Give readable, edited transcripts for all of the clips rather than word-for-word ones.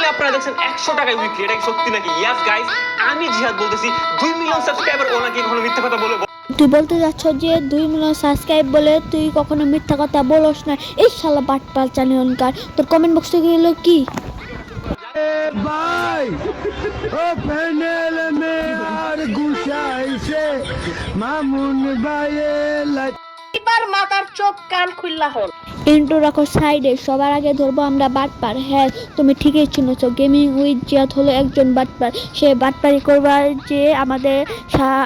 আসলে আপনারা দেখছেন 100 টাকায় উইকলি, এটা কি সত্যি নাকি? ইয়েস গাইস, আমি জিহাদ বলতেছি 2 মিলিয়ন সাবস্ক্রাইবার ও নাকি কখনো মিথ্যা কথা বলে। তুই বলতে যাচ্ছ যে 2 মিলিয়ন সাবস্ক্রাইব বলে তুই কখনো মিথ্যা কথা বলস না। এই শালা বাটপাল চ্যানেলকার, তোর কমেন্ট বক্সে গেল কি ভাই ও প্যানেল মে আর গুছাইছে মামুন ভাইয়ে এবার মাথার চোখ কান খুললা হল। ইন্ট্রো রাখো সাইডে। সবার আগে ধরবো আমরা বাটপার। হ্যাঁ, তুমি ঠিকই শুনেছ, গেমিং উইথ জিহাদ হলো একজন বাটপার। সে বাটপারি করবার যে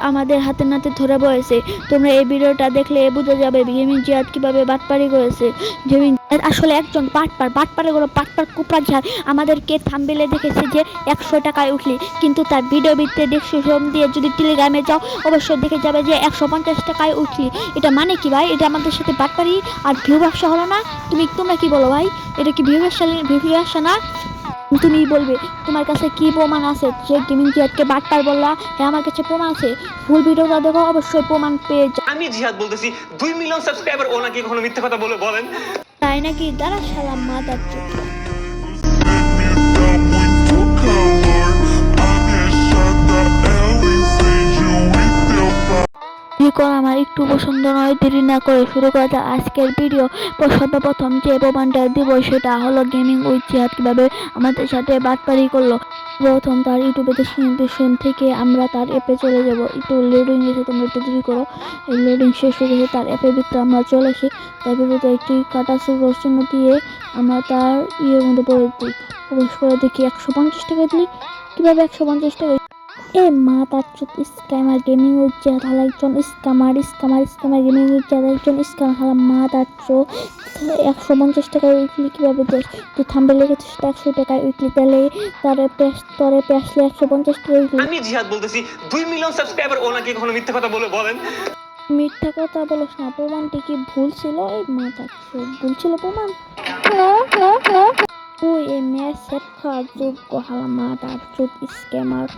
আমাদের হাতে নাতে ধরে বসেছে। তোমরা এই ভিডিওটা দেখলে বুঝে যাবে গেমিং জিহাদ কিভাবে বাটপারি করেছে। গেমিং আসলে একজন বাটপার, বাটপারে কোনো বাটপার কুপরা জিহাদ আমাদেরকে থাম্বনেইলে দেখেছে যে 100 টাকায় উঠলি, কিন্তু তার ভিডিও ভিত্তিতে ডেসক্রিপশন দিয়ে যদি টেলিগ্রামে যাও অবশ্যই দেখে যাবে যে 150 টাকায় উঠলি। এটা মানে কি ভাই? এটা আমাদের সাথে বাটপারি আর ভিউ ব্যবসা হলো না? তোমরা কি বলো ভাই? এটা কি ভিউ ব্যবসা না? তুমি বলবে তোমার কাছে কি প্রমাণ আছে যে গেমিং জিহাদকে বাটপার বললা? হ্যাঁ, আমার কাছে প্রমাণ আছে। ফুল ভিডিওটা দেখো, অবশ্যই প্রমাণ পেয়ে যাও। আমি জিহাদ বলতেছি 2 মিলিয়ন সাবস্ক্রাইবার ও নাকি কখনো মিথ্যা কথা বলেন। তাই নাকি? দাঁড়া শালা মাদার চোদ। আমার একটু পছন্দ নয়, দেরি না করে শুরু করা যাক আজকের ভিডিও। সর্বপ্রথম যে প্রমাণটা দিব সেটা হলো গেমিং উইথ জিহাদ কিভাবে আমাদের সাথে বাটপারি করলো। প্রথম তার ইউটিউবে ডেসক্রিপশন থেকে আমরা তার অ্যাপে চলে যাব। একটু লোডিং এসে তোমরা একটু দেরি করো। এই লোডিং শেষ হয়ে গেছে, তার অ্যাপের ভিতরে আমরা চলে আসি। তার ভিতরে একটি কাটা রসুন দিয়ে আমরা তার ইয়ের মধ্যে পড়ে দিই। প্রবেশ করে দেখি 150 টাকা দিই। কীভাবে 150 টাকা? এ মা তার চোখ স্ক্যামার গেমিং উইথ জিহাদ হালা একজন স্ক্যামার গেমিং উইথ জিহাদ একজন স্ক্যামার হালা মা তার চোখ। 150 টাকায় উইকলি কীভাবে দেশ? তুই থাম্বে লেগেছিস 100 টাকায় উইকলি, তাহলে তরে পেঁচলে 150 টাকা উইকলি। আমি জিহাদ বলতেছি 2 মিলিয়ন সাবস্ক্রাইবার ও নাকি কখনো মিথ্যা কথা বলেন। মিথ্যা কথা বলছ না, প্রমাণটি কি ভুল ছিল? এই মা তার চোখ, ভুল ছিল প্রমাণ? তুই এই ম্যাচ সেট খাওয়ার যোগ্য হালা মা তার চোখ স্ক্যামার।